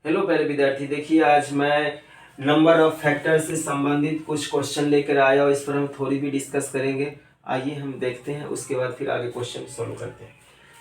Hello प्यारे विद्यार्थी, देखिए आज मैं नंबर ऑफ फैक्टर से संबंधित कुछ क्वेश्चन लेकर आया और इस पर हम थोड़ी भी डिस्कस करेंगे। आइए हम देखते हैं, उसके बाद फिर आगे क्वेश्चन सॉल्व करते हैं।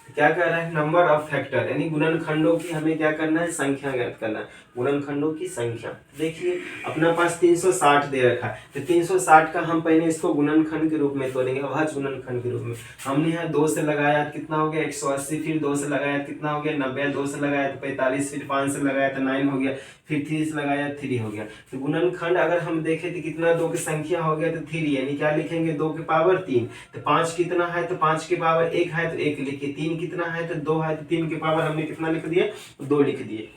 क्या कह रहा है? नंबर ऑफ फैक्टर यानी गुणनखंडों की हमें क्या करना है? संख्या ज्ञात करना है। गुणनखंडों की संख्या देखिए अपना पास 360 दे रखा है, तो 360 का हम पहले इसको गुणनखंड के रूप में तोड़ेंगे, अभाज्य गुणनखंड के रूप में। हमने यहाँ 2 से लगाया कितना हो गया? 180, फिर 2 से लगाया कितना हो गया? 90, 2 से लगाया तो 45, फिर 5 से लगाया तो 9 हो गया, फिर 3 से लगाया 3 हो गया। तो गुणनखंड अगर हम देखें तो कितना 2 की संख्या हो गया? तो 3, यानी क्या लिखेंगे? 2 की पावर 3। तो 5 कितना है? तो 5 की पावर 1 है तो 1 लिखिए। 3 कितना है? तो 2 है तो 3 की पावर हमने कितना लिख दिया? 2 लिख दिए।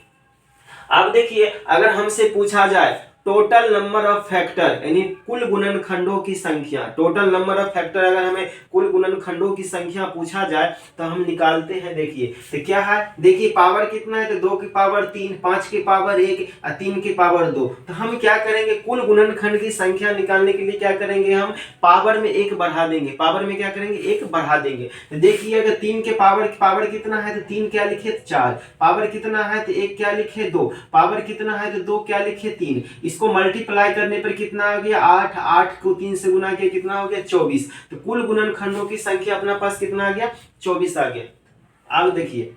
अब देखिए अगर हमसे पूछा जाए टोटल नंबर ऑफ फैक्टर यानी कुल गुणनखंडों की संख्या, टोटल नंबर ऑफ फैक्टर अगर हमें कुल गुणनखंडों की संख्या पूछा जाए तो हम निकालते हैं। देखिए तो क्या है? देखिए पावर कितना है? तो 2 की पावर 3, 5 की पावर 1 और 3 की पावर 2। तो हम क्या करेंगे? कुल गुणनखंड की संख्या निकालने के लिए क्या करेंगे? हम पावर में 1 बढ़ा देंगे। पावर में क्या करेंगे? 1 बढ़ा देंगे। तो देखिए अगर 3 के पावर कितना है? तो 3 क्या लिखे? 4। पावर कितना है? तो 1 क्या लिखे? 2। पावर कितना है? तो 2 क्या लिखे? 3। इसको मल्टीप्लाई करने पर कितना आ गया? 8। 8 को 3 से गुना किया कितना हो गया? 24। तो कुल गुणनखंडों की संख्या अपना पास कितना आ गया? 24 आ गया। अब देखिए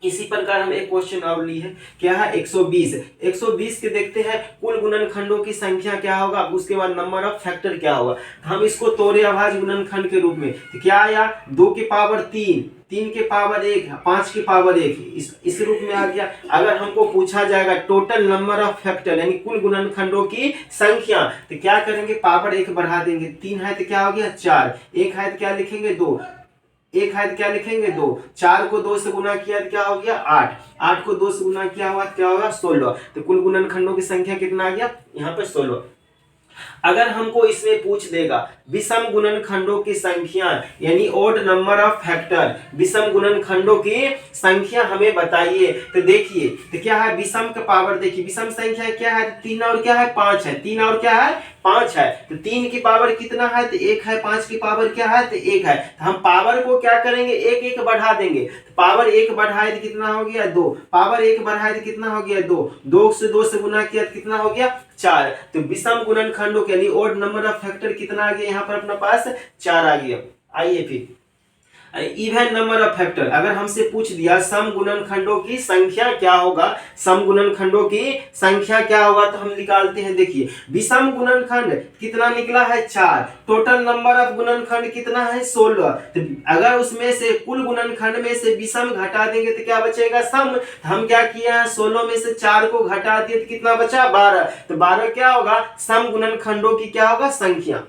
इसी प्रकार हम एक क्वेश्चन और ली है, क्या है? 120। 120 के देखते हैं कुल गुणनखंडों की संख्या क्या होगा, उसके बाद नंबर ऑफ फैक्टर क्या होगा। तो हम इसको तोड़े अभाज्य गुणनखंड के रूप में। तो क्या आया? 2 की पावर 3, 3 के पावर 1, 5 की पावर 1, इस रूप में आ गया। अगर हमको पूछा जाएगा टोटल नंबर ऑफ फैक्टर यानी कुल गुणनखंडों की संख्या, तो क्या करेंगे? पावर 1 बढ़ा देंगे। 3 है तो क्या हो गया? 4। 1 है तो क्या लिखेंगे? 2। 1 है तो क्या लिखेंगे? 2। 4 को 2 से गुना किया तो क्या हो गया? 8। 8 को 2 से गुना किया हुआ क्या होगा? 16। तो कुल गुणनखंडों की संख्या कितना आ गया? यहाँ पर 16। अगर हमको इसमें पूछ देगा विषम गुणनखंडों की संख्या यानी ओड नंबर ऑफ फैक्टर, विषम गुणनखंडों की संख्या हमें बताइए। तो देखिए तो क्या है? विषम का पावर देखिए, विषम संख्या क्या है? 3 और क्या है? 5 है। 3 और क्या है? 5 है। तो 3 की पावर कितना है? तो 1 है। 5 की पावर क्या है? तो 1 है। तो हम पावर को क्या करेंगे? 1 1 बढ़ा देंगे। तो पावर 1 बढ़ाए तो कितना हो गया? 2। पावर 1 बढ़ाए तो कितना हो गया? 2। 2 से 2 से गुना किया तो कितना हो गया? 4। तो विषम गुणनखंडों के लिए ओड नंबर ऑफ फैक्टर कितना आ गया? यहाँ पर अपना पास 4 आ गया। आइए फिर इवन नंबर ऑफ फैक्टर, अगर हमसे पूछ दिया सम गुणनखंडों की संख्या क्या होगा, सम गुणनखंडों की संख्या क्या होगा, तो हम निकालते हैं। देखिए विषम गुणनखंड कितना निकला है? 4। टोटल नंबर ऑफ गुणनखंड कितना है? 16। तो अगर उसमें से कुल गुणनखंड में से विषम घटा देंगे तो क्या बचेगा? सम। हम क्या किए हैं? 16 में से 4 को घटा दिए तो कितना बचा? 12। तो 12 क्या होगा? सम गुणनखंडों की क्या होगा? संख्या।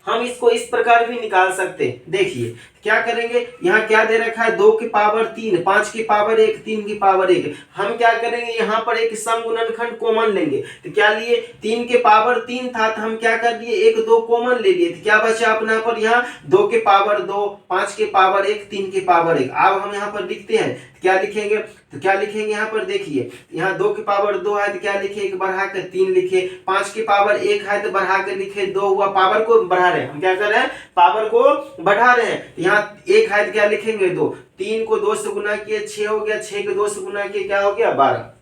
हम इसको इस प्रकार भी निकाल सकते हैं। देखिए क्या करेंगे? यहाँ क्या दे रखा है? 2 की पावर 3, 5 की पावर 1, 3 की पावर 1। हम क्या करेंगे? यहाँ पर एक सम गुणनखंड कॉमन लेंगे। तो क्या लिए? 3 के पावर 3 था तो हम क्या कर लिए? 1 2 कॉमन ले लिए। तो क्या बचा अपना पर? यहाँ 2 के पावर 2, 5 के पावर 1, 3 के पावर 1। अब हम यहाँ पर लिखते हैं क्या लिखेंगे? तो क्या लिखेंगे यहाँ पर? देखिए यहाँ 2 की पावर 2 है तो क्या लिखे? 1 बढ़ाकर 3 लिखे। 5 की पावर 1 है तो बढ़ाकर लिखे 2 हुआ। पावर को बढ़ा रहे हैं, हम क्या कर रहे हैं? पावर को बढ़ा रहे हैं। यहाँ 1 है तो क्या लिखेंगे? 2। 3 को 2 से गुना किए 6 हो गया। 6 को 2 से गुना किए क्या हो गया? 12।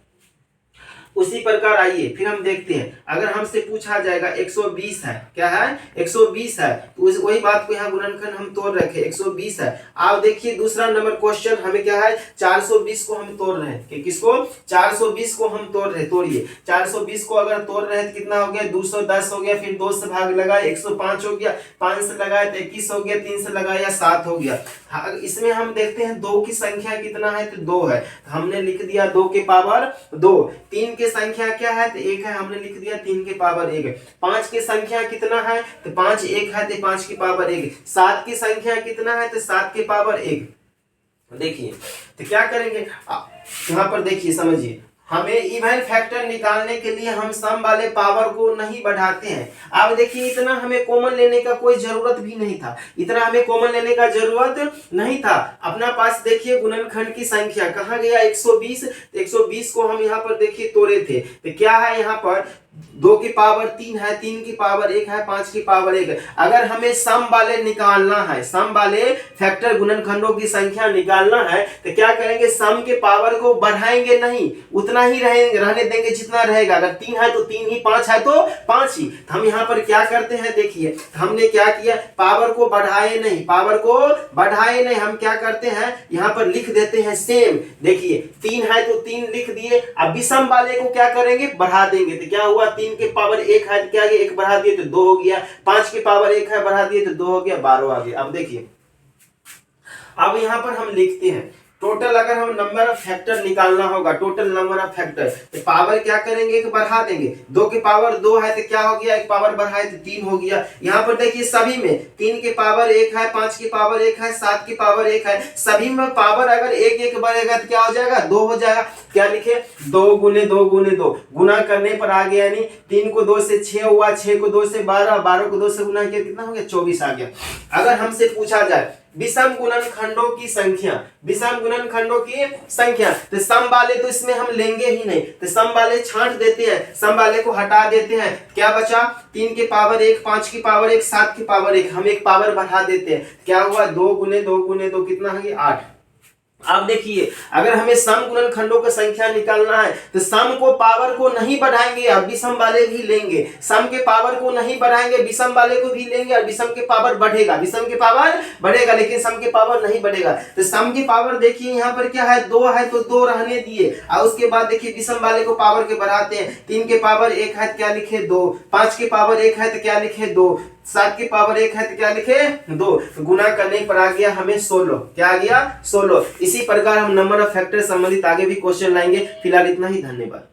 उसी प्रकार आइए फिर हम देखते हैं, अगर हमसे पूछा जाएगा 120 है, क्या है? 120 है, तो वही बात को यहाँ गुणनखंड हम तोड़ रखे 120 है। आप देखिए दूसरा नंबर क्वेश्चन हमें क्या है? 420 को हम तोड़ रहे हैं। किसको? 420 को हम तोड़ रहे हैं। तोड़िए 420 को अगर तोड़ रहे हैं तो कितना हो गया? 210 हो गया। फिर 2 से भाग लगा 105 हो गया। 5 से लगाया तो 21 हो गया। 3 से लगाया 7 हो गया। इसमें हम देखते हैं 2 की संख्या कितना है? तो 2 है। हमने लिख दिया 2 के पावर 2। 3 की संख्या क्या है? तो 1 है। हमने लिख दिया 3 के पावर 1। 5 की संख्या कितना है? तो 5 1 है तो 5 की पावर 1। 7 की संख्या कितना है? तो 7 के पावर 1। देखिए तो क्या करेंगे? यहाँ पर देखिए समझिए, हमें इवन फैक्टर निकालने के लिए हम सम वाले पावर को नहीं बढ़ाते हैं। अब देखिए इतना हमें कॉमन लेने का कोई जरूरत भी नहीं था। इतना हमें कॉमन लेने का जरूरत नहीं था। अपना पास देखिए गुणनखंड की संख्या कहाँ गया? 120। 120 को हम यहाँ पर देखिए तोड़े थे तो क्या है यहाँ पर? 2 की पावर 3 है, 3 की पावर 1 है, 5 की पावर 1 है। अगर हमें सम वाले निकालना है, सम वाले फैक्टर गुणनखंडों की संख्या निकालना है, तो क्या करेंगे, सम के पावर को बढ़ाएंगे नहीं, उतना ही रहने देंगे जितना रहेगा। अगर 3 है तो 3 ही, 5 है तो 5 ही। तो हम यहाँ पर क्या करते हैं, देखिए हमने क्या किया, पावर को बढ़ाए नहीं, पावर को बढ़ाए नहीं, हम क्या करते हैं यहाँ पर लिख देते हैं सेम। देखिए 3 है तो 3 लिख दिए, अब विषम वाले को क्या करेंगे, बढ़ा देंगे। तो क्या हुआ, 3 के पावर 1 है, क्या 1 बढ़ा दिए तो 2 हो गया, 5 की पावर 1 है, बढ़ा दिए तो 2 हो गया, 12 आ गया। अब देखिए, अब यहां पर हम लिखते हैं टोटल, अगर हम नंबर ऑफ फैक्टर निकालना होगा, टोटल नंबर ऑफ फैक्टर, तो पावर क्या करेंगे, एक बढ़ा देंगे। 2 की पावर 2 है तो क्या हो गया, एक पावर बढ़ाए तो 3 हो गया। यहाँ पर देखिए सभी में 3 की पावर 1 है, 5 की पावर 1 है, 7 की पावर 1 है, सभी में पावर अगर 1 1 बढ़ेगा तो क्या हो जाएगा, 2 हो जाएगा। क्या लिखे, 2 गुने 2 गुने 2, गुना करने पर आ गया, यानी 3 को 2 से 6 हुआ, 6 को 2 से 12, 12 को 2 से गुना किया कितना हो गया, 24 आ गया। अगर हमसे पूछा जाए विषम गुणनखंडों की संख्या, विषम गुणनखंडों की संख्या, तो सम वाले तो इसमें हम लेंगे ही नहीं, तो सम वाले छांट देते हैं, सम वाले को हटा देते हैं। क्या बचा, 3 की पावर 1, 5 की पावर 1, 7 की पावर 1, हम एक पावर बढ़ा देते हैं। क्या हुआ, 2 गुने 2 गुने 2 कितना है, 8। अब देखिए, अगर हमें सम गुणनखंडों की संख्या निकालना है तो सम को पावर को नहीं बढ़ाएंगे और विषम वाले भी लेंगे, सम के पावर को नहीं बढ़ाएंगे, विषम वाले को भी लेंगे, और विषम के पावर बढ़ेगा, विषम के पावर बढ़ेगा, लेकिन सम के पावर नहीं बढ़ेगा। तो सम की पावर देखिए यहाँ पर क्या है, 2 है तो 2 रहने दिए, और उसके बाद देखिए विषम वाले को पावर के बढ़ाते हैं। 3 के पावर 1 है तो क्या लिखे, 2, 5 की पावर 1 है तो क्या लिखे, 2, 7 की पावर 1 है तो क्या लिखे, 2, गुना करने पर आ गया हमें 16। क्या आ गया, 16। इसी प्रकार हम नंबर ऑफ फैक्टर संबंधित आगे भी क्वेश्चन लाएंगे। फिलहाल इतना ही, धन्यवाद।